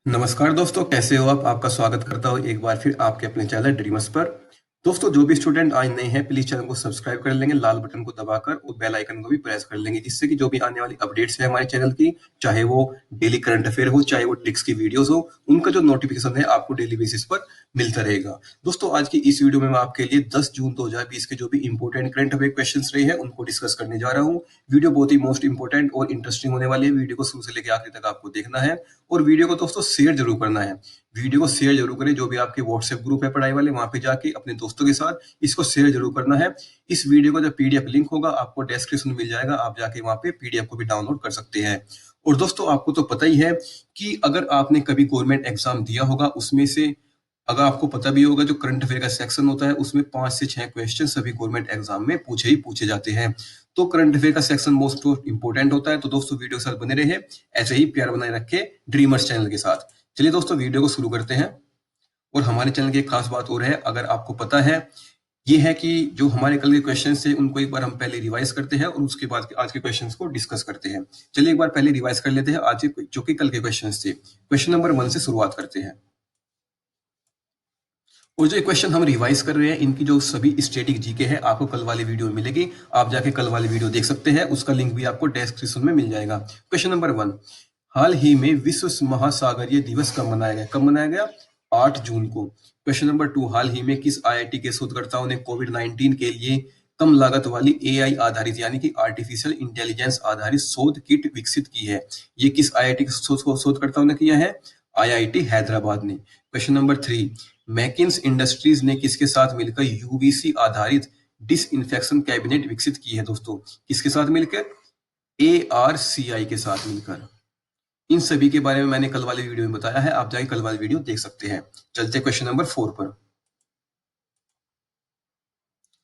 नमस्कार दोस्तों, कैसे हो आप? आपका स्वागत करता हूँ एक बार फिर आपके अपने चैनल ड्रीमर्स पर। दोस्तों, जो भी स्टूडेंट आज नए हैं प्लीज चैनल को सब्सक्राइब कर लेंगे लाल बटन को दबाकर, और बेल आइकन को भी प्रेस कर लेंगे, जिससे कि जो भी आने वाली अपडेट्स है हमारे चैनल की, चाहे वो डेली करंट अफेयर हो, चाहे वो ट्रिक्स की वीडियोस हो, उनका जो नोटिफिकेशन है आपको डेली बेसिस पर मिलता रहेगा। दोस्तों, आज की इस वीडियो में मैं आपके लिए 10 जून 2020 के जो भी इंपोर्टेंट करंट अफेयर क्वेश्चंस रहे हैं उनको डिस्कस करने जा रहा हूँ। वीडियो बहुत ही मोस्ट इंपोर्टेंट और इंटरेस्टिंग होने वाली है। वीडियो को शुरू से लेकर आखिर तक आपको देखना है, और वीडियो को दोस्तों शेयर जरूर करना है। वीडियो को शेयर जरूर करें, जो भी आपके व्हाट्सएप ग्रुप है पढ़ाई वाले, वहां पे जाके अपने दोस्तों के साथ इसको शेयर जरूर करना है। इस वीडियो का जो पीडीएफ लिंक होगा आपको डिस्क्रिप्शन में मिल जाएगा, आप जाके वहां पे पीडीएफ को भी डाउनलोड कर सकते हैं। और दोस्तों, आपको तो पता ही है कि अगर आपने कभी गवर्नमेंट एग्जाम दिया होगा, उसमें से अगर आपको पता भी होगा जो करंट अफेयर का सेक्शन होता है उसमें 5 से 6 क्वेश्चन सभी गवर्नमेंट एग्जाम में पूछे ही पूछे जाते हैं। तो करंट अफेयर का सेक्शन मोस्ट इंपोर्टेंट होता है। तो दोस्तों, वीडियो के साथ बने रहे, ऐसे ही प्यार बनाए रखे ड्रीमर्स चैनल के साथ। चलिए दोस्तों, वीडियो को शुरू करते हैं। और हमारे चैनल की एक खास बात और है, अगर आपको पता है, ये है कि जो हमारे कल के क्वेश्चंस थे उनको एक बार हम पहले रिवाइज करते हैं और उसके बाद आज के क्वेश्चंस को डिस्कस करते हैं। चलिए एक बार पहले रिवाइज कर लेते हैं आज के जो कि कल के क्वेश्चंस थे। क्वेश्चन नंबर 1 से शुरुआत करते हैं। और जो क्वेश्चन हम रिवाइज कर रहे हैं, इनकी जो सभी स्टैटिक जीके है आपको कल वाली वीडियो में मिलेगी। आप जाके कल वाली वीडियो देख सकते हैं, उसका लिंक भी आपको डिस्क्रिप्शन में मिल जाएगा। क्वेश्चन नंबर 1, हाल ही में विश्व महासागरीय दिवस कब मनाया गया? कब मनाया गया? 8 जून को। क्वेश्चन नंबर 2, हाल ही में किस आईआईटी के शोधकर्ताओं ने कोविड-19 के लिए कम लागत वाली एआई आधारित यानी कि आर्टिफिशियल इंटेलिजेंस आधारित शोध किट विकसित की है? ये किस आईआईटी के शोधकर्ताओं ने किया है? आईआईटी हैदराबाद ने। क्वेश्चन नंबर 3, मैकिन्स इंडस्ट्रीज ने किसके साथ मिलकर यूवीसी आधारित डिसइंफेक्शन कैबिनेट विकसित की है? दोस्तों, किसके साथ मिलकर? एआरसीआई के साथ मिलकर। इन सभी के बारे में मैंने कल वाली वीडियो में बताया है, आप जाके कल वाली वीडियो देख सकते हैं। चलते क्वेश्चन नंबर 4 पर।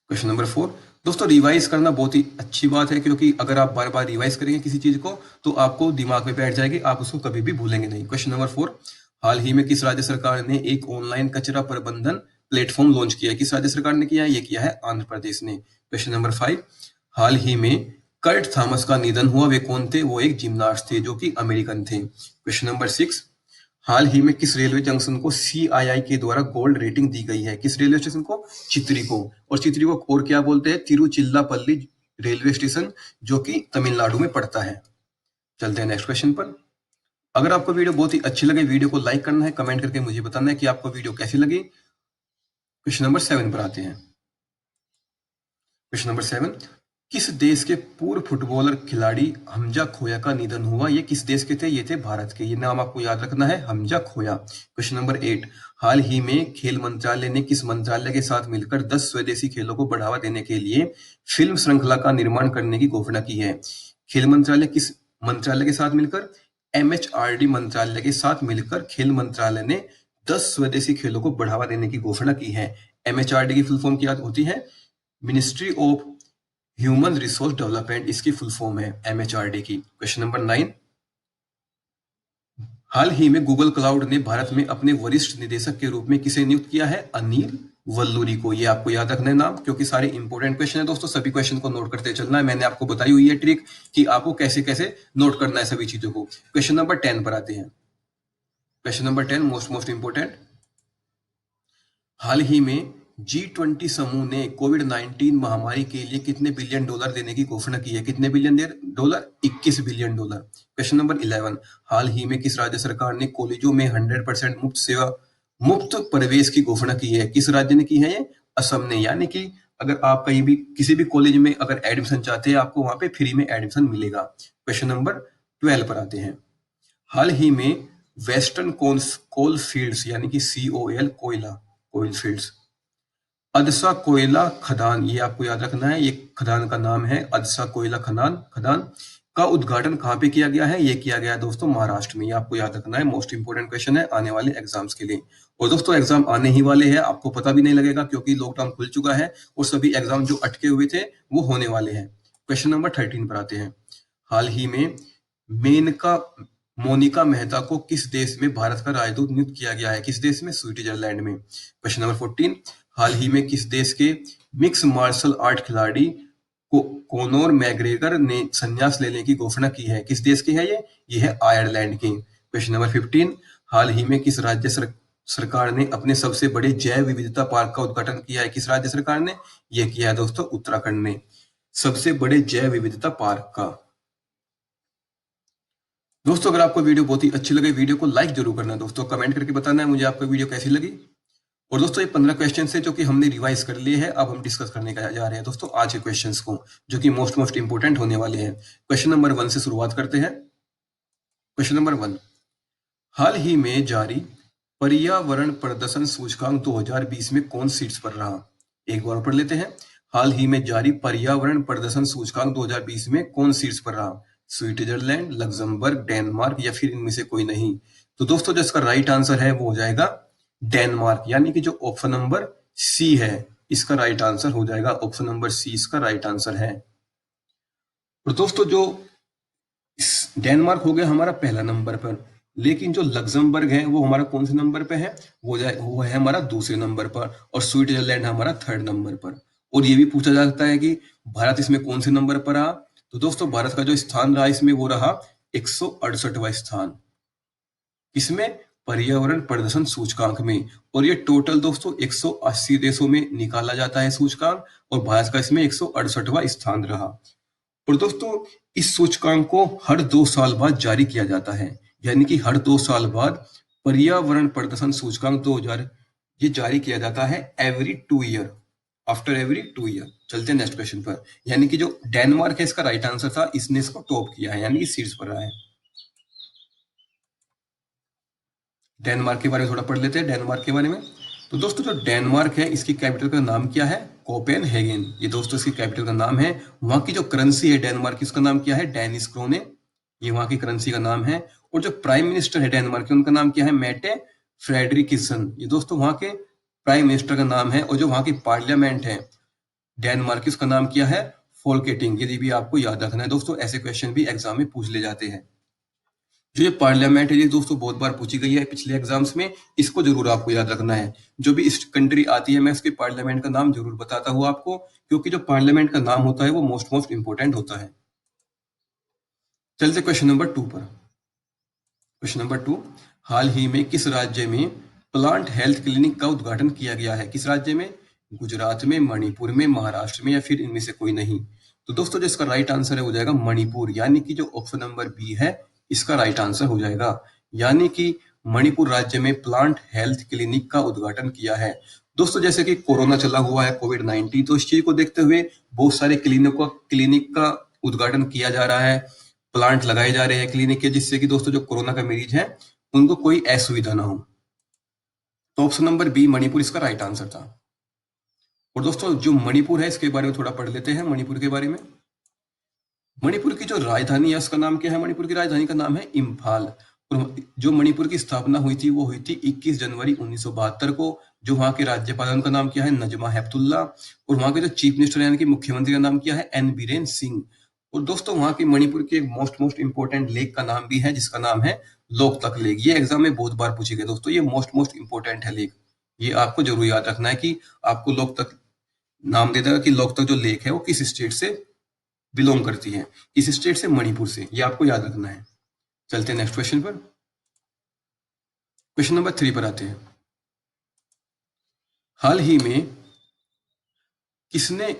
क्वेश्चन नंबर 4, दोस्तों रिवाइज करना बहुत ही अच्छी बात है, क्योंकि अगर आप बार बार रिवाइज करेंगे किसी चीज को तो आपको दिमाग में बैठ जाएगी, आप उसको कभी भी भूलेंगे नहीं। क्वेश्चन नंबर 4, हाल ही में किस राज्य सरकार ने एक ऑनलाइन कचरा प्रबंधन प्लेटफॉर्म लॉन्च किया है? किस राज्य सरकार ने किया है? ये किया है आंध्र प्रदेश ने। क्वेश्चन नंबर 5, हाल ही में कर्ट थॉमस का निधन हुआ, वे कौन थे? वो एक जिम्नास्ट थे जो कि अमेरिकन थे। क्वेश्चन नंबर 6, हाल ही में किस रेलवे जंक्शन को सीआईआई के द्वारा गोल्ड रेटिंग दी गई है? किस रेलवे स्टेशन को? चित्री को। और चित्री को और क्या बोलते हैं? तिरुचिल्लापल्ली रेलवे स्टेशन, जो कि तमिलनाडु में पड़ता है। चलते हैं नेक्स्ट क्वेश्चन पर। अगर आपको वीडियो बहुत ही अच्छी लगे, वीडियो को लाइक करना है, कमेंट करके मुझे बताना है कि आपको वीडियो कैसी लगी। क्वेश्चन नंबर 7 पर आते हैं। क्वेश्चन नंबर 7, किस देश के पूर्व फुटबॉलर खिलाड़ी हमजा खोया का निधन हुआ? ये किस देश के थे? ये थे भारत के। ये नाम आपको याद रखना है, हमजा खोया। क्वेश्चन नंबर 8, हाल ही में खेल मंत्रालय ने किस मंत्रालय के साथ मिलकर 10 स्वदेशी खेलों को बढ़ावा देने के लिए फिल्म श्रृंखला का निर्माण करने की घोषणा की है? खेल मंत्रालय किस मंत्रालय के साथ मिलकर? एमएचआरडी मंत्रालय के साथ मिलकर खेल मंत्रालय ने 10 स्वदेशी खेलों को बढ़ावा देने की घोषणा की है। एमएचआरडी की फुल फॉर्म क्या होती है? Ministry of human resource development, इसकी फुल फॉर्म है एमएचआरडी की। क्वेश्चन नंबर 9, हाल ही में गूगल क्लाउड ने भारत में अपने वरिष्ठ निदेशक के रूप में किसे नियुक्त किया है? अनिल वल्लूरी को। ये आपको याद रखना है नाम, क्योंकि सारे इंपॉर्टेंट क्वेश्चन है दोस्तों, सभी क्वेश्चन को नोट करते चलना है। मैंने आपको बताई हुई है ट्रिक कि आपको कैसे कैसे नोट करना है सभी चीजों को। क्वेश्चन नंबर 10 पर आते हैं। क्वेश्चन नंबर 10 मोस्ट इंपोर्टेंट, हाल ही में G20 समूह ने कोविड-19 महामारी के लिए कितने बिलियन डॉलर देने की घोषणा की है? कितने billion dollar? 21 billion dollar. Question number 11, हाल ही में किस राज्य सरकार ने कॉलेजों में 100% मुफ्त प्रवेश की घोषणा की है? किस राज्य ने की है ये? असम ने। यानी कि अगर आप कहीं भी किसी भी कॉलेज में अगर एडमिशन चाहते हैं, आपको वहां पे फ्री में एडमिशन मिलेगा। क्वेश्चन नंबर 12 पर आते हैं। हाल ही में वेस्टर्न कोल फील्ड्स यानी कि COL कोयल फील्ड्स, अदसा कोयला खदान, ये आपको याद रखना है, ये खदान का नाम है अदसा कोयला खदान का उद्घाटन कहाँ पे किया गया है? ये किया गया है दोस्तों महाराष्ट्र में। ये आपको याद रखना है, मोस्ट इंपोर्टेंट क्वेश्चन है आने वाले एग्जाम्स के लिए। और दोस्तों, एग्जाम आने ही वाले हैं, आपको पता भी नहीं लगेगा, क्योंकि लॉकडाउन खुल चुका है और सभी एग्जाम जो अटके हुए थे वो होने वाले हैं। क्वेश्चन नंबर 13 पर आते हैं। हाल ही में मेनका मोनिका मेहता को किस देश में भारत का राजदूत नियुक्त किया गया है? किस देश में? स्विट्जरलैंड में। क्वेश्चन नंबर 14, हाल ही में किस देश के मिक्स मार्शल आर्ट खिलाड़ी को कोनोर मैग्रेगर ने संन्यास लेने की घोषणा की है? किस देश की है ये? ये है आयरलैंड की। क्वेश्चन नंबर 15, हाल ही में किस राज्य सरकार ने अपने सबसे बड़े जैव विविधता पार्क का उद्घाटन किया है? किस राज्य सरकार ने यह किया है दोस्तों? उत्तराखंड ने, सबसे बड़े जैव विविधता पार्क का। दोस्तों अगर आपको वीडियो बहुत ही अच्छी लगे, वीडियो को लाइक जरूर करना दोस्तों, कमेंट करके बताना है मुझे आपको वीडियो कैसी लगी। और दोस्तों ये 15 क्वेश्चन है जो कि हमने रिवाइज कर लिए हैं, अब हम डिस्कस करने का जा रहे हैं दोस्तों आज के क्वेश्चंस को, जो कि मोस्ट इंपोर्टेंट होने वाले हैं। क्वेश्चन नंबर 1 से शुरुआत करते हैं। क्वेश्चन नंबर 1, हाल ही में जारी पर्यावरण प्रदर्शन सूचकांक 2020 में कौन शीर्ष पर रहा? एक बार पढ़ लेते हैं। हाल ही में जारी पर्यावरण प्रदर्शन सूचकांक 2020 में कौन शीर्ष पर रहा? स्विट्जरलैंड, लग्जमबर्ग, डेनमार्क या फिर इनमें से कोई नहीं? तो दोस्तों जो इसका राइट आंसर है वो हो जाएगा डेनमार्क, यानी कि जो ऑप्शन नंबर सी है इसका राइट आंसर हो जाएगा। ऑप्शन नंबर सी इसका राइट आंसर है। और दोस्तों जो डेनमार्क हो गया हमारा पहला नंबर पर, लेकिन जो लग्जमबर्ग है वो हमारा कौन से नंबर पे है? वो है हमारा दूसरे नंबर पर, और स्विट्जरलैंड हमारा थर्ड नंबर पर। और ये भी पूछा जा सकता है कि भारत इसमें कौन से नंबर पर रहा? तो दोस्तों भारत का जो स्थान रहा इसमें वो रहा 168वां स्थान। इसमें पर्यावरण प्रदर्शन सूचकांक में, और ये टोटल दोस्तों 180 देशों में निकाला जाता है सूचकांक, और भारत का इसमें 168वां स्थान रहा। और दोस्तों इस सूचकांक को हर 2 साल बाद जारी किया जाता है, यानी कि हर 2 साल बाद पर्यावरण प्रदर्शन सूचकांक 2000 ये जारी किया जाता है every 2 year, after every 2 year. चलते हैं नेक्स्ट क्वेश्चन पर, यानी कि जो डेनमार्क है इसका राइट आंसर था, इसने इसको टॉप किया है, यानी कि शीर्ष पर रहा है। डेनमार्क के बारे में थोड़ा पढ़ लेते हैं। डेनमार्क के बारे में तो दोस्तों जो डेनमार्क है इसकी कैपिटल का नाम क्या है? कोपेनहेगन। ये दोस्तों इसकी कैपिटल का नाम है। वहां की जो करेंसी है डेनमार्क की, उसका नाम क्या है? डेनिश क्रोने, ये वहां की करेंसी का नाम है। और जो प्राइम मिनिस्टर है डेनमार्क के, उनका नाम क्या है? मेटे फ्रेडरिकसन, ये दोस्तों वहां के प्राइम मिनिस्टर का नाम है। और जो वहां की पार्लियामेंट है डेनमार्क की, उसका नाम क्या है? फोल्केटिंग। ये भी आपको याद रखना है दोस्तों, ऐसे क्वेश्चन भी एग्जाम में पूछ ले जाते हैं। जो ये पार्लियामेंट है ये दोस्तों बहुत बार पूछी गई है पिछले एग्जाम्स में, इसको जरूर आपको याद रखना है। जो भी इस कंट्री आती है मैं उसके पार्लियामेंट का नाम जरूर बताता हूँ आपको, क्योंकि जो पार्लियामेंट का नाम होता है वो मोस्ट इंपोर्टेंट होता है। चलते क्वेश्चन नंबर 2 पर। क्वेश्चन नंबर 2, हाल ही में किस राज्य में प्लांट हेल्थ क्लिनिक का उद्घाटन किया गया है? किस राज्य में? गुजरात में, मणिपुर में, महाराष्ट्र में या फिर इनमें से कोई नहीं? तो दोस्तों जो इसका राइट आंसर है हो जाएगा मणिपुर, यानी कि जो ऑप्शन नंबर बी है इसका राइट आंसर हो जाएगा, यानी कि मणिपुर राज्य में प्लांट हेल्थ क्लिनिक का उद्घाटन किया है। दोस्तों जैसे कि कोरोना चला हुआ है, कोविड-19, तो इस चीज को देखते हुए बहुत सारे क्लिनिक का उद्घाटन किया जा रहा है, प्लांट लगाए जा रहे हैं क्लिनिक के, जिससे कि दोस्तों जो कोरोना का मरीज है उनको कोई असुविधा ना हो। तो ऑप्शन नंबर बी मणिपुर इसका राइट आंसर था। और दोस्तों जो मणिपुर है इसके बारे में थोड़ा पढ़ लेते हैं। मणिपुर के बारे में, मणिपुर की जो राजधानी है उसका नाम क्या है? मणिपुर की राजधानी का नाम है इम्फाल। और जो मणिपुर की स्थापना हुई थी वो हुई थी 21 जनवरी 1972 को। जो वहां के राज्यपाल हैं उनका नाम क्या है? नजमा हेपतुल्ला। और वहां के जो चीफ मिनिस्टर यानी कि मुख्यमंत्री का नाम क्या है? एन बीरेन सिंह। और दोस्तों वहां की मणिपुर की एक मोस्ट इंपोर्टेंट लेक का नाम भी है, जिसका नाम है लोकतक लेक। ये एग्जाम में बहुत बार पूछी गई दोस्तों, ये मोस्ट इंपोर्टेंट है लेक, ये आपको जरूर याद रखना है कि आपको लोकतक नाम दे देगा कि लोकतक जो लेक है वो किस स्टेट से बिलोंग करती है, किस स्टेट से? मणिपुर से, ये आपको याद रखना है। चलते हैं नेक्स्ट क्वेश्चन पर। क्वेश्चन नंबर 3 पर आते हैं। हाल ही में किसने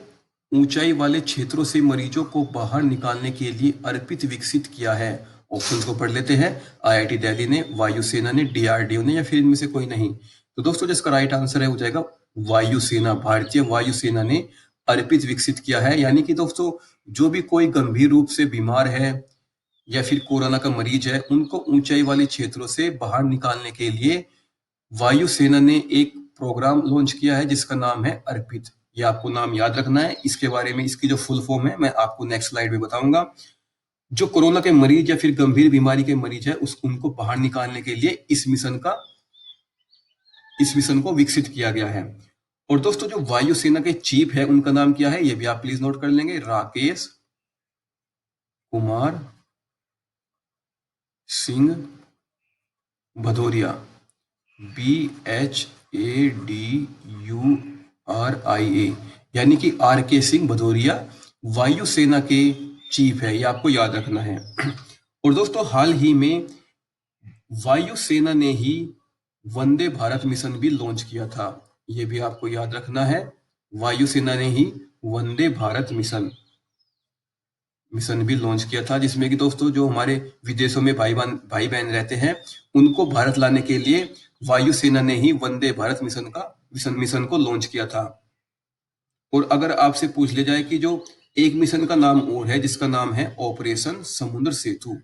ऊंचाई वाले क्षेत्रों से मरीजों को बाहर निकालने के लिए अर्पित विकसित किया है? ऑप्शन को पढ़ लेते हैं। आईआईटी दिल्ली ने, वायुसेना ने, डीआरडीओ ने या फिर इनमें से कोई नहीं? तो दोस्तों जिसका राइट आंसर है हो जाएगा वायुसेना। भारतीय वायुसेना ने अर्पित विकसित किया है, यानी कि दोस्तों जो भी कोई गंभीर रूप से बीमार है या फिर कोरोना का मरीज है, उनको ऊंचाई वाले क्षेत्रों से बाहर निकालने के लिए वायुसेना ने एक प्रोग्राम लॉन्च किया है जिसका नाम है अर्पित। ये आपको नाम याद रखना है। इसके बारे में, इसकी जो फुल फॉर्म है मैं आपको नेक्स्ट स्लाइड में बताऊंगा। जो कोरोना के मरीज या फिर गंभीर बीमारी के मरीज है उनको बाहर निकालने के लिए इस मिशन को विकसित किया गया है। और दोस्तों जो वायुसेना के चीफ है उनका नाम क्या है? ये भी आप प्लीज नोट कर लेंगे। राकेश कुमार सिंह भदौरिया, BHADURIA, यानी कि RK सिंह भदौरिया वायुसेना के चीफ है, ये आपको याद रखना है। और दोस्तों हाल ही में वायुसेना ने ही वंदे भारत मिशन भी लॉन्च किया था। ये भी आपको याद रखना है, वायुसेना ने ही वंदे भारत मिशन भी लॉन्च किया था, जिसमें कि दोस्तों जो हमारे विदेशों में भाई बहन रहते हैं उनको भारत लाने के लिए वायुसेना ने ही वंदे भारत मिशन को लॉन्च किया था। और अगर आपसे पूछ लिया जाए कि जो एक मिशन का नाम और है जिसका नाम है ऑपरेशन समुद्र सेतु,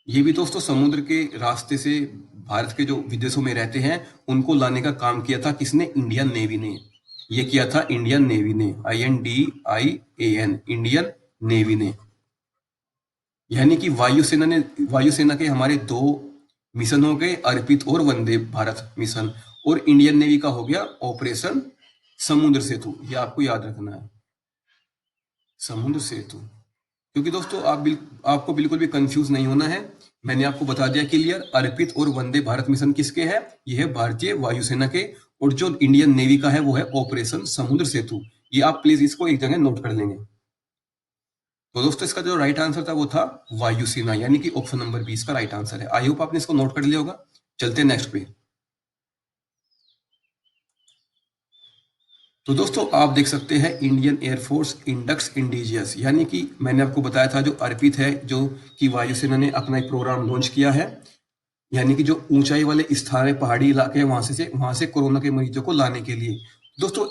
ये भी दोस्तों समुद्र के रास्ते से भारत के जो विदेशों में रहते हैं उनको लाने का काम किया था किसने? इंडियन नेवी ने। ये किया था इंडियन नेवी ने, INDIAN, इंडियन नेवी ने। यानी कि वायुसेना के हमारे दो मिशन हो गए, अर्पित और वंदे भारत मिशन, और इंडियन नेवी का हो गया ऑपरेशन समुद्र सेतु। ये आपको याद रखना है, समुद्र सेतु। क्योंकि दोस्तों आपको बिल्कुल भी कंफ्यूज नहीं होना है, मैंने आपको बता दिया क्लियर, अर्पित और वंदे भारत मिशन किसके हैं? ये है भारतीय वायुसेना के, और जो इंडियन नेवी का है वो है ऑपरेशन समुद्र सेतु। ये आप प्लीज इसको एक जगह नोट कर लेंगे। तो दोस्तों इसका जो राइट आंसर था वो था वायुसेना, यानी कि ऑप्शन नंबर 20 का राइट आंसर है। आई होप आपने इसको नोट कर लिया होगा। चलते हैं नेक्स्ट पे। तो दोस्तों आप देख सकते हैं इंडियन एयरफोर्स इंडक्स इंडिजियस, यानी कि मैंने आपको बताया था जो अर्पित है, जो कि वायुसेना ने अपना एक प्रोग्राम लॉन्च किया है, यानी कि जो ऊंचाई वाले स्थान है, पहाड़ी इलाके हैं, वहां से कोरोना के मरीजों को लाने के लिए। दोस्तों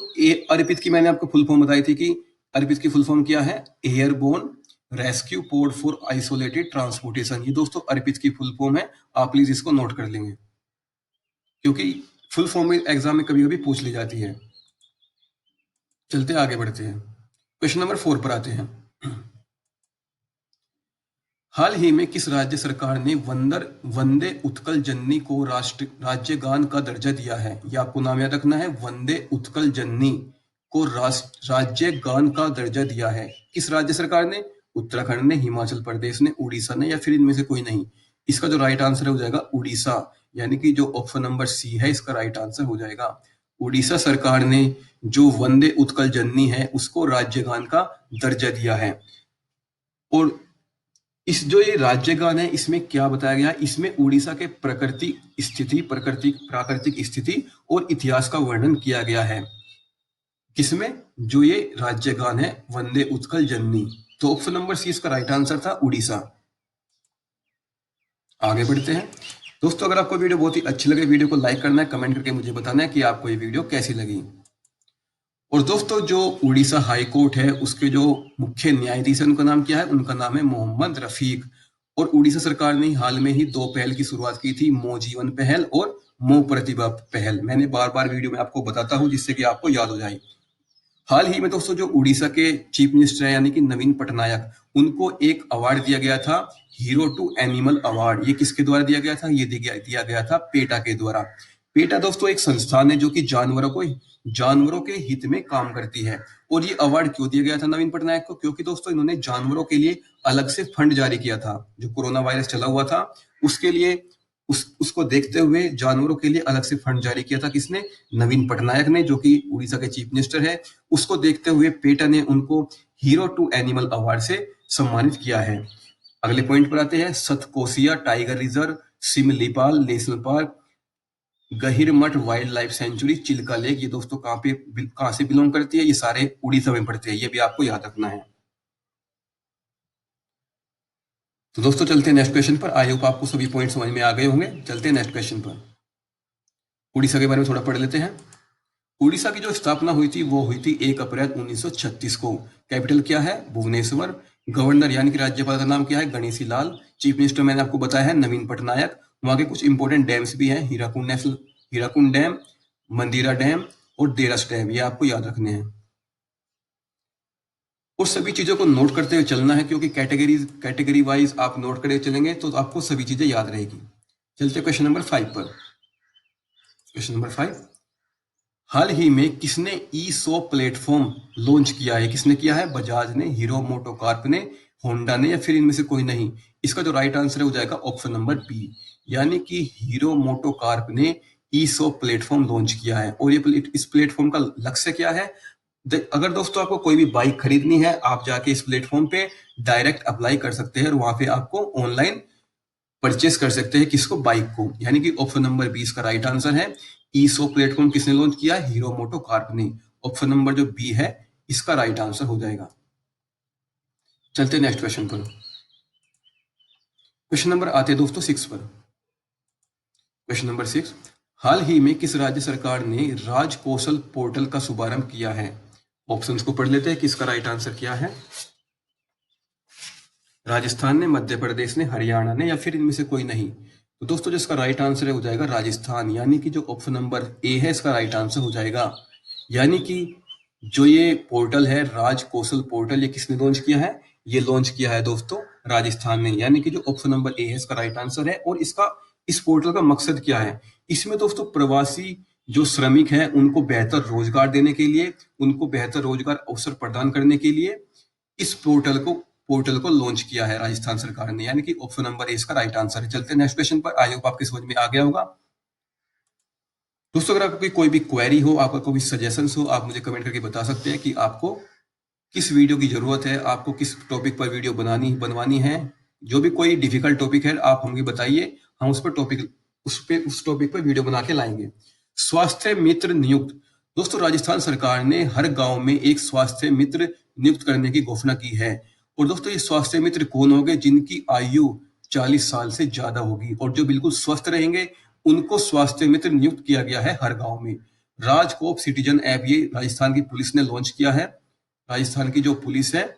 अर्पित की मैंने आपको फुल फॉर्म बताई थी कि अर्पित की फुल फॉर्म क्या है? Airborne rescue port for isolated transportation. ये दोस्तों अर्पित की फुल फॉर्म है, आप प्लीज इसको नोट कर लेंगे, क्योंकि फुल फॉर्म में एग्जाम में कभी कभी पूछ ली जाती है। चलते आगे बढ़ते हैं, क्वेश्चन नंबर 4 पर आते हैं। हाल ही में किस राज्य सरकार ने वंदे उत्कल जननी को राज्य गान का दर्जा दिया है? यह आपको नाम याद रखना है, वंदे उत्कल जननी को राज्य गान का दर्जा दिया है। किस राज्य सरकार ने? उत्तराखंड ने, हिमाचल प्रदेश ने, उड़ीसा ने, या फिर इनमें से कोई नहीं। इसका जो राइट आंसर हो जाएगा उड़ीसा, यानी कि जो ऑप्शन नंबर सी है इसका राइट आंसर हो जाएगा। उड़ीसा सरकार ने जो वंदे उत्कल जननी है उसको राज्य गान का दर्जा दिया है। और इस जो ये राज्य गान है इसमें क्या बताया गया? इसमें उड़ीसा के प्राकृतिक स्थिति और इतिहास का वर्णन किया गया है। किसमें? जो ये राज्य गान है वंदे उत्कल जननी। तो ऑप्शन नंबर सी इसका राइट आंसर था, उड़ीसा। आगे बढ़ते हैं दोस्तों, अगर आपको वीडियो बहुत ही अच्छी लगे, वीडियो को लाइक करना है, कमेंट करके मुझे बताना है कि आपको ये वीडियो कैसी लगी। और दोस्तों जो उड़ीसा हाई कोर्ट है उसके जो मुख्य न्यायाधीश है उनका नाम क्या है? उनका नाम है मोहम्मद रफीक। और उड़ीसा सरकार ने हाल में ही 2 पहल की शुरुआत की थी, मो जीवन पहल और मो प्रतिभा पहल। मैंने बार बार वीडियो में आपको बताता हूं जिससे कि आपको याद हो जाए। हाल ही में दोस्तों जो उड़ीसा के चीफ मिनिस्टर है यानी कि नवीन पटनायक, उनको एक अवार्ड दिया गया था, हीरो टू एनिमल अवार्ड। ये किसके द्वारा दिया गया था? ये दिया गया था पेटा के द्वारा। पेटा दोस्तों एक संस्थान है जो कि जानवरों के हित में काम करती है। और ये अवार्ड क्यों दिया गया था नवीन पटनायक को? क्योंकि दोस्तों इन्होंने जानवरों के लिए अलग से फंड जारी किया था। जो कोरोना वायरस चला हुआ था उसके लिए उसको देखते हुए जानवरों के लिए अलग से फंड जारी किया था। किसने? नवीन पटनायक ने, जो कि उड़ीसा के चीफ मिनिस्टर है। उसको देखते हुए पेटा ने उनको हीरो टू एनिमल अवार्ड से सम्मानित किया है। अगले पॉइंट पर आते हैं, Satkosia tiger reserve, Simlipal national park, Gahirmatha wildlife sanctuary, Chilika lake, ये दोस्तों कहां से बिलोंग करती है? ये सारे उड़ीसा में पड़ते हैं, ये भी आपको याद रखना है। तो दोस्तों चलते हैं नेक्स्ट क्वेश्चन पर। आई होप आपको सभी पॉइंट समझ में आ गए होंगे। चलते हैं नेक्स्ट क्वेश्चन पर। उड़ीसा के बारे में थोड़ा पढ़ लेते हैं। उड़ीसा की जो स्थापना हुई थी वो हुई थी 1 अप्रैल 1936 को। कैपिटल क्या है? भुवनेश्वर। गवर्नर यानी कि राज्यपाल का नाम क्या है? गणेशी लाल। चीफ मिनिस्टर मैंने आपको बताया है नवीन पटनायक। वहां के कुछ इंपोर्टेंट डैम्स भी हैं, हीराकुंड डैम, मंदिरा डैम और देरस डैम, ये आपको याद रखने हैं। और सभी चीजों को नोट करते हुए चलना है, क्योंकि कैटेगरी वाइज आप नोट करते चलेंगे तो आपको सभी चीजें याद रहेगी। चलते क्वेश्चन नंबर 5 पर। क्वेश्चन नंबर 5, हाल ही में किसने ई-शॉप प्लेटफॉर्म लॉन्च किया है? किसने किया है? बजाज ने, हीरो मोटोकॉर्प ने, होंडा ने, या फिर इनमें से कोई नहीं। इसका जो राइट आंसर हो जाएगा ऑप्शन नंबर बी, यानी कि हीरो मोटोकॉर्प ने ई-शॉप प्लेटफॉर्म लॉन्च किया है। और ये इस प्लेटफॉर्म का लक्ष्य क्या है? अगर दोस्तों आपको कोई भी बाइक खरीदनी है, आप जाके इस प्लेटफॉर्म पे डायरेक्ट अप्लाई कर सकते हैं और वहां पे आपको ऑनलाइन परचेस कर सकते हैं किसको, बाइक को, यानी कि ऑप्शन नंबर 20 का राइट आंसर है। ईसो प्लेटफॉर्म किसने लॉन्च किया, हीरो मोटो कॉर्प ने। ऑप्शन नंबर जो बी है इसका राइट आंसर हो जाएगा। चलते नेक्स्ट क्वेश्चन पर। क्वेश्चन नंबर आते हैं दोस्तों 6 पर। क्वेश्चन नंबर 6, हाल ही में किस राज्य सरकार ने राज कौशल पोर्टल का शुभारंभ किया है। ऑप्शंस को पढ़ लेते हैं, किसका राइट आंसर क्या है। राजस्थान ने, मध्य प्रदेश ने, हरियाणा ने, या फिर इनमें से कोई नहीं। तो दोस्तों जो इसका राइट आंसर है हो जाएगा राजस्थान, यानी कि जो ऑप्शन नंबर ए है इसका राइट आंसर हो जाएगा। यानी कि जो ये पोर्टल है राज कौशल पोर्टल, ये किसने लॉन्च किया है, ये लॉन्च किया है दोस्तों राजस्थान ने, यानी कि जो ऑप्शन नंबर ए है इसका राइट आंसर है। और इस पोर्टल का मकसद क्या है, इसमें दोस्तों प्रवासी जो श्रमिक हैं उनको बेहतर रोजगार देने के लिए, उनको बेहतर रोजगार अवसर प्रदान करने के लिए इस पोर्टल को लॉन्च किया है राजस्थान सरकार ने, यानी कि ऑप्शन नंबर ए इसका राइट आंसर है। चलते हैं नेक्स्ट क्वेश्चन पर। आई होप आपके समझ में आ गया होगा दोस्तों। अगर आपको कोई भी क्वेरी हो, आपका कोई सजेशंस हो, आप मुझे कमेंट करके बता सकते हैं कि आपको किस वीडियो की जरूरत है, आपको किस टॉपिक पर वीडियो बनवानी है। जो भी कोई डिफिकल्ट टॉपिक है आप हमें बताइए, हम उस टॉपिक पर वीडियो बना के लाएंगे। स्वास्थ्य मित्र नियुक्त। दोस्तों राजस्थान सरकार ने हर गांव में एक स्वास्थ्य मित्र नियुक्त करने की घोषणा की है। और दोस्तों ये स्वास्थ्य मित्र कौन होंगे, जिनकी आयु 40 साल से ज्यादा होगी और जो बिल्कुल स्वस्थ रहेंगे उनको स्वास्थ्य मित्र नियुक्त किया गया है हर गांव में। राजकोप सिटीजन ऐप ये राजस्थान की पुलिस ने लॉन्च किया है। राजस्थान की जो पुलिस है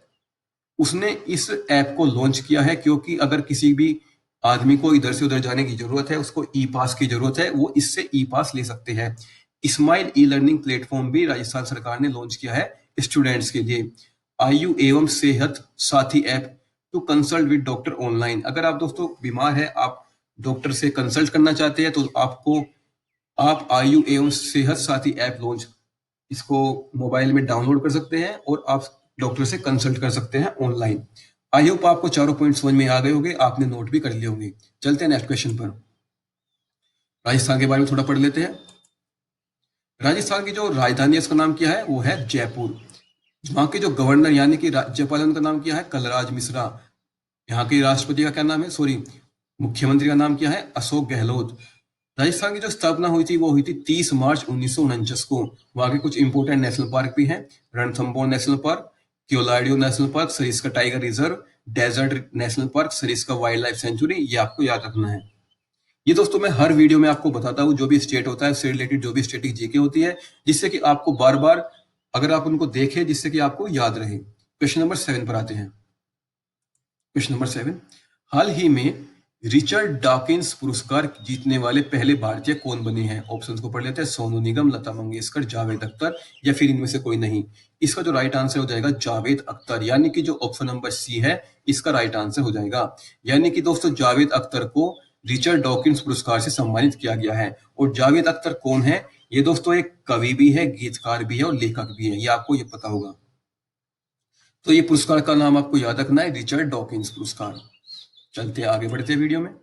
उसने इस ऐप को लॉन्च किया है, क्योंकि अगर किसी भी आदमी को इधर से उधर जाने की जरूरत है, उसको ई पास की जरूरत है, वो इससे ई पास ले सकते हैं। स्माइल ई लर्निंग प्लेटफॉर्म भी राजस्थान सरकार ने लॉन्च किया है स्टूडेंट्स के लिए। आयु एवं सेहत साथी app to consult with doctor online. अगर आप दोस्तों बीमार है, आप डॉक्टर से कंसल्ट करना चाहते हैं, तो आप आयु एवं सेहत साथी ऐप लॉन्च इसको मोबाइल में डाउनलोड कर सकते हैं और आप डॉक्टर से कंसल्ट कर सकते हैं ऑनलाइन। आई होप आपको चारों पॉइंट समझ में आ गए होंगे, आपने नोट भी कर लिए होंगे। चलते हैं नेक्स्ट क्वेश्चन पर। राजस्थान के बारे में थोड़ा पढ़ लेते हैं। राजस्थान की जो राजधानी है उसका नाम क्या है, वो है जयपुर। वहां के जो गवर्नर यानी कि राज्यपाल उनका नाम क्या है, कलराज मिश्रा। यहाँ के राष्ट्रपति का क्या नाम है, मुख्यमंत्री का नाम क्या है, अशोक गहलोत। राजस्थान की जो स्थापना हुई थी वो हुई थी 30 मार्च 1949 को। वहां के कुछ इंपोर्टेंट नेशनल पार्क भी हैं, Ranthambore national park, Keoladeo national park, Sariska tiger reserve, desert national park, Sariska wildlife sanctuary, ये आपको याद रखना है। ये दोस्तों मैं हर वीडियो में आपको बताता हूँ, जो भी स्टेट होता है उससे रिलेटेड जो भी स्टेटिक जीके होती है, जिससे कि आपको बार बार अगर आप उनको देखें जिससे कि आपको याद रहे। क्वेश्चन नंबर 7 पर आते हैं। क्वेश्चन नंबर 7, हाल ही में रिचर्ड डॉकिंस पुरस्कार जीतने वाले पहले भारतीय कौन बने हैं। ऑप्शंस को पढ़ लेते हैं, सोनू निगम, लता मंगेशकर, जावेद अख्तर, या फिर इनमें से कोई नहीं। इसका जो राइट आंसर हो जाएगा जावेद अख्तर, यानी कि जो ऑप्शन नंबर सी है इसका राइट आंसर हो जाएगा। यानी कि दोस्तों जावेद अख्तर को रिचर्ड डॉकिंस पुरस्कार से सम्मानित किया गया है। और जावेद अख्तर कौन है, ये दोस्तों एक कवि भी है, गीतकार भी है और लेखक भी है, ये आपको ये पता होगा। तो ये पुरस्कार का नाम आपको याद रखना है, रिचर्ड डॉकिंस पुरस्कार। चलते आगे बढ़ते वीडियो में।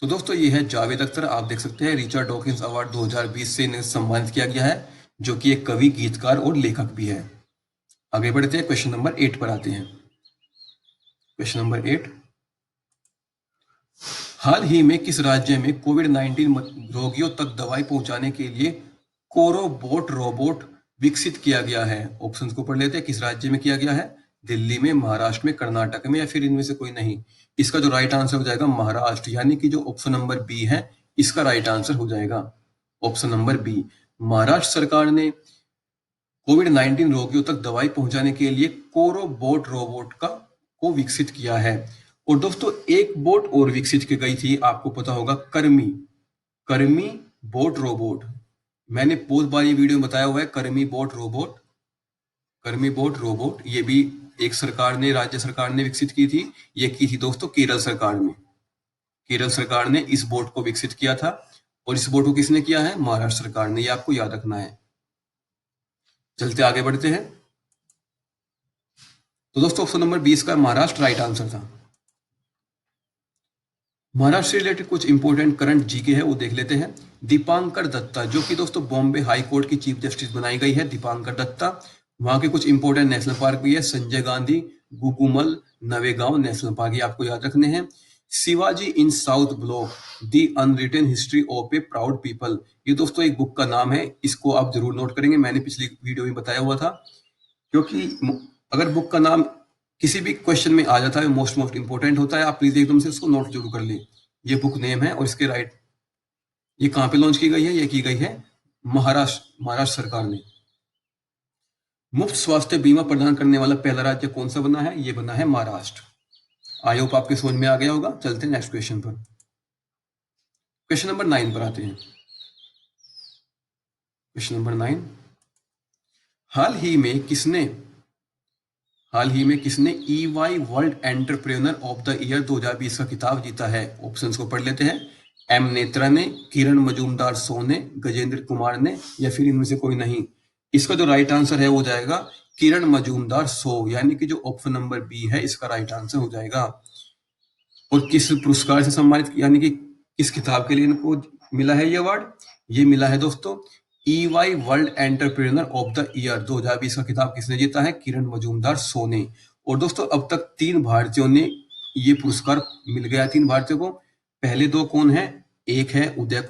तो दोस्तों ये है जावेद अख्तर, आप देख सकते हैं रिचर्ड डॉकिंस अवार्ड 2020 से इन्हें सम्मानित किया गया है, जो कि एक कवि, गीतकार और लेखक भी है। आगे बढ़ते हैं, क्वेश्चन नंबर 8 पर आते हैं। क्वेश्चन नंबर 8, हाल ही में किस राज्य में कोविड-19 रोगियों तक दवाई पहुंचाने के लिए कोरोबोट रोबोट विकसित किया गया है। ऑप्शंस को पढ़ लेते हैं, किस राज्य में किया गया है, दिल्ली में, महाराष्ट्र में, कर्नाटक में, या फिर इनमें से कोई नहीं। इसका जो राइट आंसर हो जाएगा महाराष्ट्र, यानी कि जो ऑप्शन नंबर बी है इसका राइट आंसर हो जाएगा ऑप्शन नंबर बी। महाराष्ट्र सरकार ने कोविड-19 रोगियों तक दवाई पहुंचाने के लिए कोरोबोट रोबोट को विकसित किया है। और दोस्तों एक बोट और विकसित की गई थी, आपको पता होगा, कर्मी बोट रोबोट। मैंने बहुत बार ये वीडियो में बताया हुआ है, कर्मी बोट रोबोट, ये भी एक सरकार ने, राज्य सरकार ने विकसित की थी। ये की थी दोस्तों केरल सरकार ने। केरल सरकार ने इस बोट को विकसित किया था, और इस बोट को किसने किया है, महाराष्ट्र सरकार ने, ये आपको याद रखना है। चलते आगे बढ़ते हैं। तो दोस्तों ऑप्शन नंबर 20 का महाराष्ट्र राइट आंसर था। महाराष्ट्र से रिलेटेड कुछ इंपोर्टेंट करंट जीके है वो देख लेते हैं। दीपांकर दत्ता, जो कि दोस्तों बॉम्बे हाई कोर्ट की चीफ जस्टिस बनाई गई है, दीपांकर दत्ता। वहां के कुछ इंपोर्टेंट नेशनल पार्क भी है, संजय गांधी गुगुमल नवेगांव नेशनल पार्क, ये आपको याद रखने हैं। Shivaji in south block, the unwritten history of a proud people, ये दोस्तों एक बुक का नाम है, इसको आप जरूर नोट करेंगे, मैंने पिछली वीडियो में बताया हुआ था। क्योंकि अगर बुक का नाम किसी भी क्वेश्चन में आ जाता है, मोस्ट इंपॉर्टेंट होता है, आप प्लीज एकदम से उसको नोट जरूर कर लें। ये बुक नेम है और इसके राइट, ये कहाँ पे लॉन्च की गई है, ये की गई है महाराष्ट्र सरकार ने। मुफ्त स्वास्थ्य बीमा प्रदान करने वाला पहला राज्य कौन सा बना है, ये बना है महाराष्ट्र। आई होप आपके समझ में आ गया होगा। चलते हैं नेक्स्ट क्वेश्चन पर। क्वेश्चन नंबर 9 पर आते हैं। क्वेश्चन नंबर 9, हाल ही में किसने EY world entrepreneur of the year 2020 का खिताब जीता है? ऑप्शंस को पढ़ लेते हैं। एम नेत्रा ने, किरण मजूमदार सो ने, गजेंद्र कुमार ने, या फिर इनमें से कोई नहीं। इसका जो राइट आंसर है वो जाएगा किरण मजूमदार सो, यानी कि जो ऑप्शन नंबर बी है इसका राइट आंसर हो जाएगा। और किस पुरस्कार से सम्मानित, यानी कि किस खिताब के लिए इनको मिला है ये अवार्ड? ये मिला है दोस्तों EY world entrepreneur of the year 2020 का खिताब किसने जीता है? किरण मजूमदार सो ने। और दोस्तों अब तक 3 भारतीयों ने ये पुरस्कार मिल गया, 3 भारतीयों को। पहले 2 कौन है? एक है उदय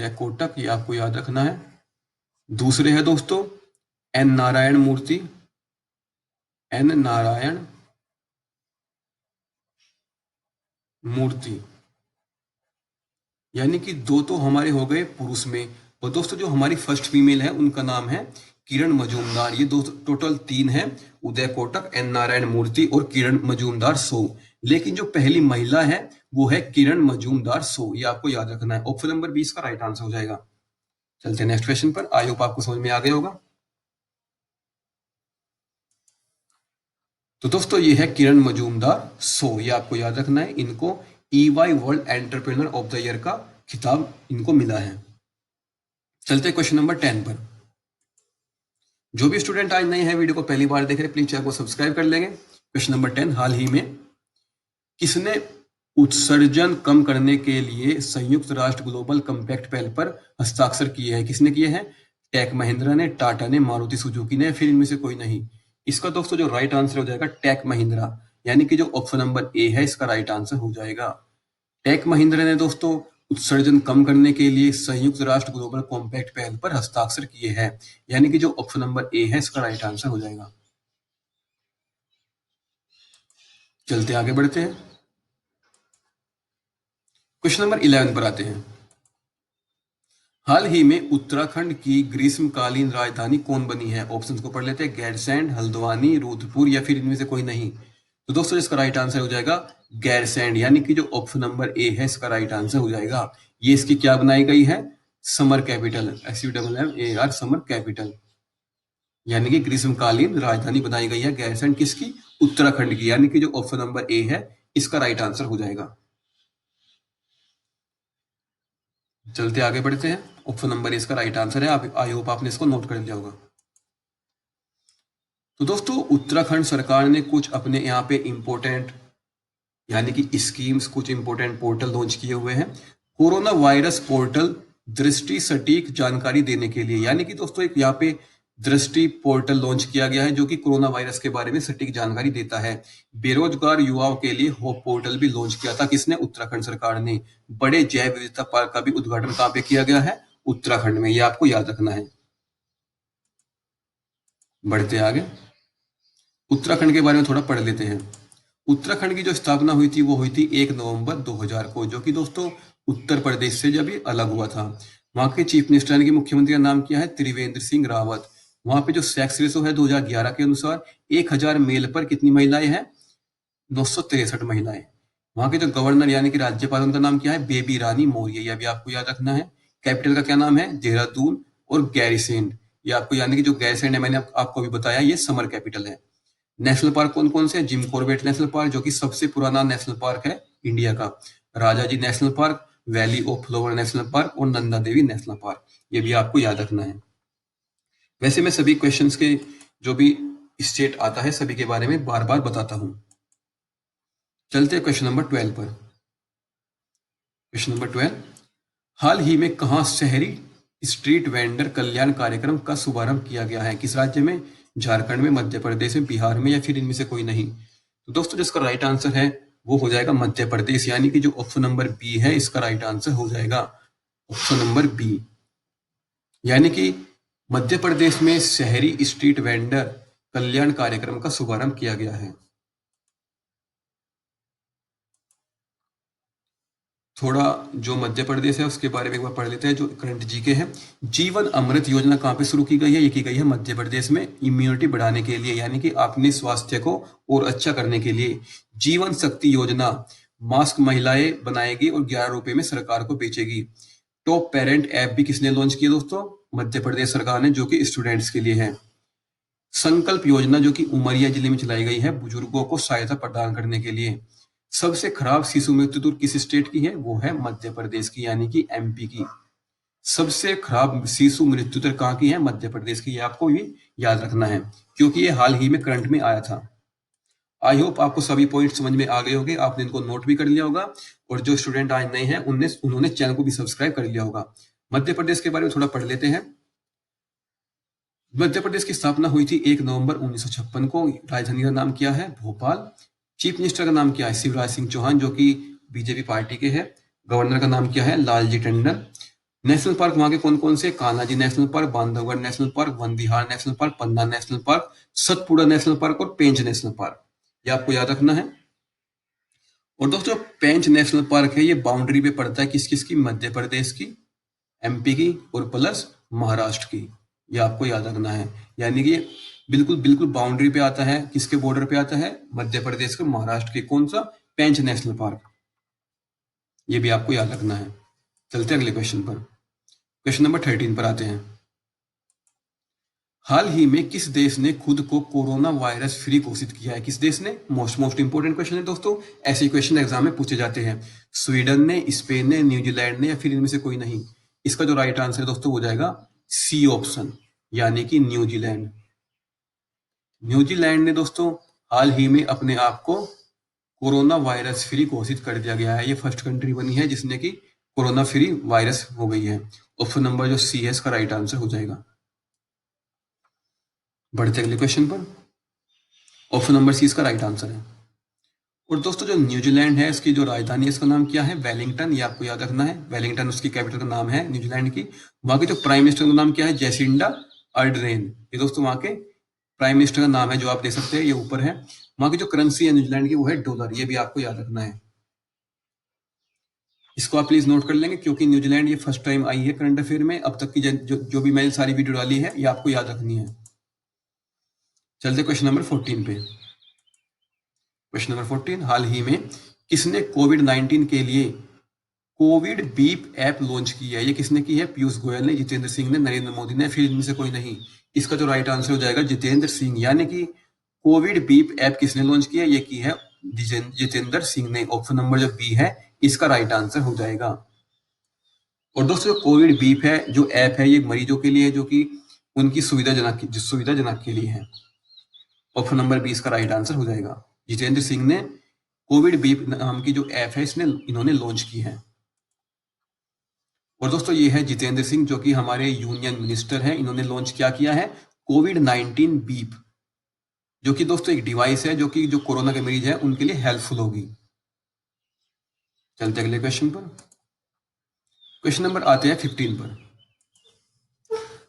कोटक, ये आपको याद रखना है। दूसरे है दोस्तों एन नारायण मूर्ति, यानी कि 2 तो हमारे हो गए पुरुष में। और दोस्तों जो हमारी फर्स्ट फीमेल है उनका नाम है किरण मजूमदार। ये दो टोटल 3 है, उदय कोटक, एन नारायण मूर्ति और किरण मजूमदार सो। लेकिन जो पहली महिला है वो है किरण मजूमदार सो, ये आपको याद रखना है। ऑप्शन नंबर 20 का राइट आंसर हो जाएगा। चलते हैं नेक्स्ट क्वेश्चन पर। आई होप आपको समझ में आ गया होगा। तो दोस्तों ये है किरण मजूमदार सो, ये आपको याद रखना है। इनको EY world entrepreneur of the year का खिताब इनको मिला है। चलते क्वेश्चन नंबर 10 पर। जो भी स्टूडेंट आज नए हैं, वीडियो को पहली बार देख रहे, प्लीज चैनल को सब्सक्राइब कर लेंगे। क्वेश्चन नंबर 10, हाल ही में किसने उत्सर्जन कम करने के लिए संयुक्त राष्ट्र ग्लोबल कंपैक्ट पहल पर हस्ताक्षर किए हैं? किसने किए हैं? टेक महिंद्रा ने, टाटा ने, मारुति सुजुकी ने, फिर इनमें से कोई नहीं। इसका दोस्तों जो राइट आंसर हो जाएगा टेक महिंद्रा, यानी कि जो ऑप्शन नंबर ए है इसका राइट आंसर हो जाएगा। टेक महिंद्रा ने दोस्तों उत्सर्जन कम करने के लिए संयुक्त राष्ट्र ग्लोबल कॉम्पैक्ट पहल पर हस्ताक्षर किए हैं, यानी कि जो ऑप्शन नंबर ए है इसका राइट आंसर हो जाएगा। चलते आगे बढ़ते हैं। क्वेश्चन नंबर 11 पर आते हैं। हाल ही में उत्तराखंड की ग्रीष्मकालीन राजधानी कौन बनी है? ऑप्शंस को पढ़ लेते हैं। गैरसैंण, हल्द्वानी, रुद्रपुर, या फिर इनमें से कोई नहीं। तो दोस्तों इसका राइट आंसर हो जाएगा गैरसैंण, यानी कि जो ऑप्शन नंबर ए है इसका राइट आंसर हो जाएगा। ये इसकी क्या बनाई गई है? Summer capital, SUMMER, summer capital, यानी कि ग्रीष्मकालीन राजधानी बनाई गई है गैरसैंण, किसकी? उत्तराखंड की, यानी कि जो ऑप्शन नंबर ए है इसका राइट आंसर हो जाएगा। चलते आगे बढ़ते हैं। ऑप्शन नंबर इसका राइट आंसर है। आई होप आपने इसको नोट कर लिया होगा। तो दोस्तों उत्तराखंड सरकार ने कुछ अपने यहाँ पे इंपॉर्टेंट, यानी कि स्कीम्स, कुछ इंपॉर्टेंट पोर्टल लॉन्च किए हुए हैं। कोरोना वायरस पोर्टल दृष्टि सटीक जानकारी देने के लिए, यानी कि दोस्तों एक यहाँ पे दृष्टि पोर्टल लॉन्च किया गया है जो कि कोरोना वायरस के बारे में सटीक जानकारी देता है। बेरोजगार युवाओं के लिए होप पोर्टल भी लॉन्च किया था, किसने? उत्तराखंड सरकार ने। बड़े जैव विविधता पार्क का भी उद्घाटन कहाँ पे किया गया है? उत्तराखंड में, ये आपको याद रखना है। बढ़ते आगे, उत्तराखंड के बारे में थोड़ा पढ़ लेते हैं। उत्तराखंड की जो स्थापना हुई थी वो हुई थी 1 नवंबर 2000 को, जो कि दोस्तों उत्तर प्रदेश से जब ये अलग हुआ था। वहां के चीफ मिनिस्टर यानी कि मुख्यमंत्री का नाम क्या है? त्रिवेंद्र सिंह रावत। वहां पे जो सेक्स रेशो है 2011 के अनुसार 1000 मेल पर कितनी महिलाएं हैं? 963 महिलाएं। वहां के जो गवर्नर यानी कि राज्यपाल, उनका नाम क्या है? बेबी रानी मौर्य, यह भी आपको याद रखना है। कैपिटल का क्या नाम है? देहरादून। और गैरीसैंण, ये आपको, यानी कि जो गैरीसैंण है मैंने आपको अभी बताया, ये समर कैपिटल है। नेशनल पार्क कौन कौन से? जिम कॉर्बेट नेशनल पार्क, जो कि सबसे पुराना नेशनल पार्क है इंडिया का, Rajaji national park, valley of flower national park और नंदा देवी नेशनल पार्क, ये भी आपको याद रखना है। वैसे मैं सभी क्वेश्चंस के जो भी स्टेट आता है सभी के बारे में बार बार बताता हूं। चलते हैं क्वेश्चन नंबर 12 पर। क्वेश्चन नंबर 12, हाल ही में कहां शहरी स्ट्रीट वेंडर कल्याण कार्यक्रम का शुभारंभ किया गया है? किस राज्य में? झारखंड में, मध्य प्रदेश में, बिहार में, या फिर इनमें से कोई नहीं? तो दोस्तों जो इसका राइट आंसर है वो हो जाएगा मध्य प्रदेश, यानी कि जो ऑप्शन नंबर बी है इसका राइट आंसर हो जाएगा ऑप्शन नंबर बी। यानी कि मध्य प्रदेश में शहरी स्ट्रीट वेंडर कल्याण कार्यक्रम का शुभारंभ किया गया है। थोड़ा जो मध्य प्रदेश है उसके बारे में एक बार पढ़ लेते हैं, जो करंट जीके है। जीवन अमृत योजना कहाँ पे शुरू की गई है? ये की गई है मध्य प्रदेश में, इम्यूनिटी बढ़ाने के लिए, यानी कि अपने स्वास्थ्य को और अच्छा करने के लिए। जीवन शक्ति योजना, मास्क महिलाएं बनाएगी और 11 रुपए में सरकार को बेचेगी। टॉप पेरेंट ऐप भी किसने लॉन्च किया दोस्तों? मध्य प्रदेश सरकार ने, जो कि स्टूडेंट्स के लिए है। संकल्प योजना जो कि उमरिया जिले में चलाई गई है बुजुर्गों को सहायता प्रदान करने के लिए। सबसे खराब शिशु मृत्यु दर किस स्टेट की है? वो है मध्य प्रदेश की, यानी कि एमपी की। सबसे खराब शिशु मृत्यु दर कहाँ की है? मध्य प्रदेश की। आपको ये याद रखना है क्योंकि ये हाल ही में करंट में आया था। आई होप आपको सभी पॉइंट समझ में आ गए होंगे, आपने इनको नोट भी कर लिया होगा, और जो स्टूडेंट आज नए हैं उन्होंने चैनल को भी सब्सक्राइब कर लिया होगा। मध्य प्रदेश के बारे में थोड़ा पढ़ लेते हैं। मध्य प्रदेश की स्थापना हुई थी 1 नवंबर 1956 को। राजधानी का नाम क्या है? भोपाल। चीफ मिनिस्टर का नाम क्या है? शिवराज सिंह चौहान, जो कि बीजेपी पार्टी के हैं। गवर्नर का नाम क्या है? लालजी टंडन। नेशनल पार्क वहां के कौन कौन से? Kanha ji national park, Bandhavgarh national park, Van Vihar national park, Panna national park, Satpura national park और पेंच नेशनल पार्क। ये आपको याद रखना है। और दोस्तों पेंच नेशनल पार्क है, ये बाउंड्री पे पड़ता है किस किस की? मध्य प्रदेश की, एमपी की और प्लस महाराष्ट्र की। ये आपको याद रखना है, यानी कि बिल्कुल बिल्कुल बाउंड्री पे आता है। किसके बॉर्डर पे आता है? मध्य प्रदेश के, महाराष्ट्र के। कौन सा? पेंच नेशनल पार्क। ये भी आपको याद रखना है। चलते अगले क्वेश्चन पर। क्वेश्चन नंबर 13 पर आते हैं। हाल ही में किस देश ने खुद को कोरोना वायरस फ्री घोषित किया है? किस देश ने? मोस्ट इंपोर्टेंट क्वेश्चन है दोस्तों, ऐसे क्वेश्चन एग्जाम में पूछे जाते हैं। स्वीडन ने, स्पेन ने, न्यूजीलैंड ने, या फिर इनमें से कोई नहीं? इसका जो राइट आंसर है दोस्तों हो जाएगा सी ऑप्शन, यानी कि न्यूजीलैंड। न्यूजीलैंड ने दोस्तों हाल ही में अपने आप को कोरोना वायरस फ्री घोषित कर दिया गया है। ये फर्स्ट कंट्री बनी है जिसने की कोरोना फ्री वायरस हो गई है। ऑप्शन नंबर जो सी है इसका राइट आंसर हो जाएगा। बढ़ते अगले क्वेश्चन पर। ऑप्शन नंबर सी इसका राइट आंसर है। और दोस्तों जो न्यूजीलैंड है इसकी जो राजधानी है इसका नाम क्या है? वेलिंगटन। ये आपको याद रखना है। वेलिंगटन उसकी कैपिटल का नाम है न्यूजीलैंड की। वहां के जो प्राइम मिनिस्टर का नाम क्या है? जैसिंडा अर्डरेन। ये दोस्तों वहां के प्राइम मिनिस्टर का नाम है, जो आप देख सकते हैं, ये ऊपर है। वहां की जो करेंसी है न्यूजीलैंड की वो है डॉलर। ये भी आपको याद रखना है। इसको आप प्लीज नोट कर लेंगे क्योंकि न्यूजीलैंड ये फर्स्ट टाइम आई है करंट अफेयर में। अब तक की जो भी मैंने सारी वीडियो डाली है ये आपको याद रखनी है। चलते क्वेश्चन नंबर 14 पे। क्वेश्चन नंबर 14, हाल ही में किसने कोविड-19 के लिए कोविड बीप ऐप लॉन्च की है? ये किसने की है? पीयूष गोयल ने, जितेंद्र सिंह ने, नरेंद्र मोदी ने, फिर इनमें से कोई नहीं? इसका जो राइट आंसर हो जाएगा जितेंद्र सिंह, यानी कि कोविड बीप ऐप किसने लॉन्च किया? ये की है जितेंद्र सिंह ने। ऑप्शन नंबर जो बी है इसका राइट आंसर हो जाएगा। और दोस्तों कोविड बीप है जो ऐप है ये मरीजों के लिए है, जो कि उनकी सुविधाजनक के लिए है। ऑप्शन नंबर बी इसका राइट आंसर हो जाएगा। जितेंद्र सिंह ने कोविड बीप नाम की जो ऐप है इन्होंने लॉन्च की है। और दोस्तों ये है जितेंद्र सिंह, जो कि हमारे यूनियन मिनिस्टर हैं। इन्होंने लॉन्च क्या किया है? कोविड-19 बीप, जो कि दोस्तों एक डिवाइस है जो कि जो कोरोना के मरीज है उनके लिए हेल्पफुल होगी। चलते अगले क्वेश्चन पर। क्वेश्चन नंबर आते हैं 15 पर।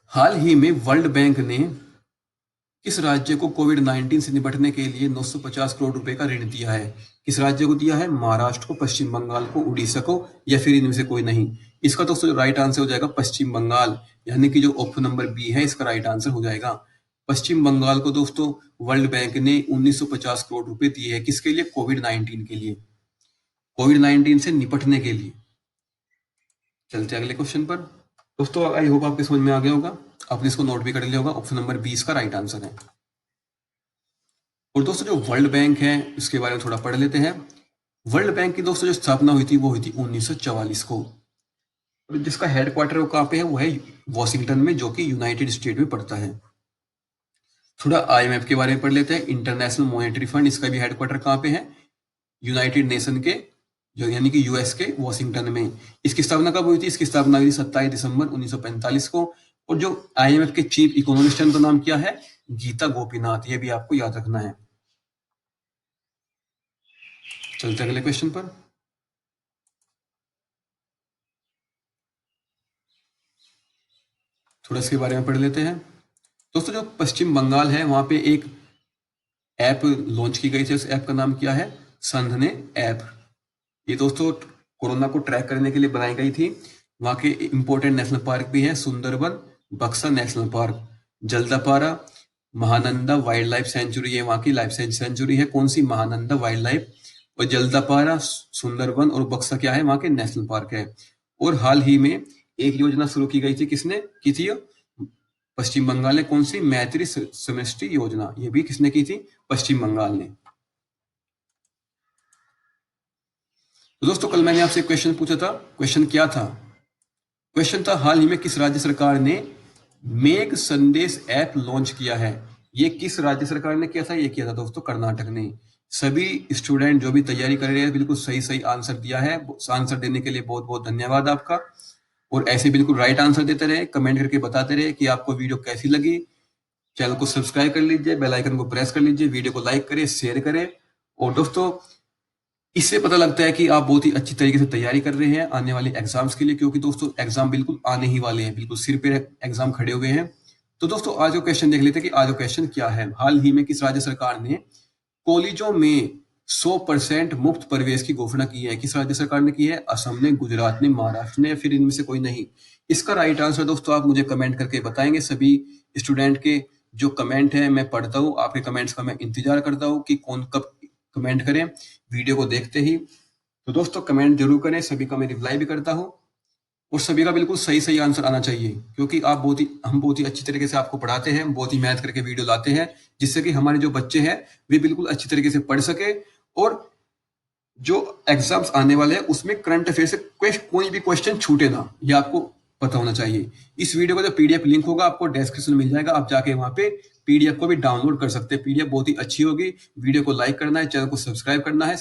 हाल ही में वर्ल्ड बैंक ने किस राज्य को कोविड-19 से निपटने के लिए 950 करोड़ रुपए का ऋण दिया है? किस राज्य को दिया है? महाराष्ट्र को, पश्चिम बंगाल को, उड़ीसा को, या फिर इनमें से कोई नहीं? इसका दोस्तों जो राइट आंसर हो जाएगा पश्चिम बंगाल, यानी कि जो ऑप्शन नंबर बी है इसका राइट आंसर हो जाएगा। पश्चिम बंगाल को दोस्तों वर्ल्ड बैंक ने 1950 करोड़ रुपए दिए हैं। किसके लिए? कोविड-19 के लिए, कोविड-19 से निपटने के लिए। चलते अगले क्वेश्चन पर। दोस्तों आई होप आपके समझ में आ गया होगा, आपने इसको नोट भी कर लिया होगा। ऑप्शन नंबर बी इसका राइट आंसर है। और दोस्तों जो वर्ल्ड बैंक है इसके बारे में थोड़ा पढ़ लेते हैं। वर्ल्ड बैंक की दोस्तों जो स्थापना हुई थी वो हुई थी 1944 को, और जिसका हेडक्वार्टर वो कहाँ पे है? वो है वॉशिंगटन में, जो कि यूनाइटेड स्टेट में पड़ता है। थोड़ा आईएमएफ के बारे में पढ़ लेते हैं। इंटरनेशनल मॉनेटरी फंड, इसका भी हेडक्वार्टर कहाँ पे है? यूनाइटेड नेशन के, जो यानी कि यूएस के वॉशिंगटन में। इसकी स्थापना कब हुई थी? इसकी स्थापना हुई 27 दिसंबर 1945 को। और जो IMF के चीफ इकोनॉमिस्ट हैं उनका नाम क्या है? गीता गोपीनाथ। ये भी आपको याद रखना है। चलते अगले क्वेश्चन पर। थोड़ा इसके बारे में पढ़ लेते हैं। दोस्तों जो पश्चिम बंगाल है वहां पे एक ऐप लॉन्च की गई थी। उस ऐप का नाम क्या है? संधने ऐप। ये दोस्तों कोरोना को ट्रैक करने के लिए बनाई गई थी। वहाँ के इंपॉर्टेंट नेशनल पार्क भी है सुंदरबन, बक्सा national park, Jaldapara, Mahananda wild life sanctuary है, वहाँ की लाइफ सेंचुरी है। कौन सी? Mahananda wild life. और जल्दापारा, सुंदरबन और बक्सा क्या है? वहाँ के नेशनल पार्क है। और हाल ही में एक योजना शुरू की गई थी। किसने की थी? पश्चिम बंगाल ने। कौन सी? मैत्री समष्टि योजना। ये भी किसने की थी? पश्चिम बंगाल ने। तो दोस्तों कल मैंने आपसे क्वेश्चन पूछा था। क्वेश्चन क्या था? क्वेश्चन था हाल ही में किस राज्य सरकार ने मेघ संदेश ऐप लॉन्च किया है? ये किस राज्य सरकार ने किया था? ये किया था दोस्तों कर्नाटक ने। सभी स्टूडेंट जो भी तैयारी कर रहे हैं बिल्कुल सही सही आंसर दिया है। आंसर देने के लिए बहुत बहुत धन्यवाद आपका। और ऐसे बिल्कुल राइट आंसर देते रहे, कमेंट करके बताते रहे कि आपको वीडियो कैसी लगी। चैनल को सब्सक्राइब कर लीजिए, बेल आइकन को प्रेस कर लीजिए, वीडियो को लाइक करें, शेयर करें। और दोस्तों इससे पता लगता है कि आप बहुत ही अच्छी तरीके से तैयारी कर रहे हैं आने वाले एग्जाम्स के लिए, क्योंकि दोस्तों एग्जाम बिल्कुल आने ही वाले हैं, बिल्कुल सिर पे एग्जाम खड़े हुए हैं। तो दोस्तों आज जो क्वेश्चन देख लेते हैं कि आज जो क्वेश्चन क्या है। हाल ही में किस राज्य सरकार ने कॉलेजों में 100% मुफ्त प्रवेश की घोषणा की है? किस राज्य सरकार ने की है? असम ने, गुजरात ने, महाराष्ट्र ने, या फिर इनमें से कोई नहीं? इसका राइट आंसर दोस्तों आप मुझे कमेंट करके बताएंगे। सभी स्टूडेंट के जो कमेंट है मैं पढ़ता हूँ, आपके कमेंट्स का मैं इंतजार करता हूँ कि कौन कब कमेंट करें वीडियो को देखते ही। तो दोस्तों कमेंट जरूर करें, सभी का मैं रिप्लाई भी करता हूँ। और सभी का बिल्कुल सही सही आंसर आना चाहिए, क्योंकि हम बहुत ही अच्छी तरीके से आपको पढ़ाते हैं, बहुत ही मेहनत करके वीडियो लाते हैं, जिससे कि हमारे जो बच्चे हैं वे बिल्कुल अच्छी तरीके से पढ़ सके। और जो एग्जाम्स आने वाले हैं उसमें करंट अफेयर से कोई भी क्वेश्चन छूटे ना, ये आपको पता होना चाहिए। इस वीडियो का जो PDF लिंक होगा आपको डिस्क्रिप्शन में मिल जाएगा, आप जाके वहां पे PDF को भी डाउनलोड कर सकते हैं। PDF बहुत ही अच्छी होगी। वीडियो को लाइक करना है, चैनल को सब्सक्राइब करना है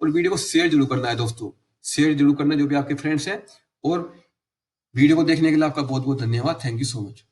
और वीडियो को शेयर जरूर करना है दोस्तों। शेयर जरूर करना है जो भी आपके फ्रेंड्स हैं। और वीडियो को देखने के लिए आपका बहुत बहुत धन्यवाद। Thank you so much.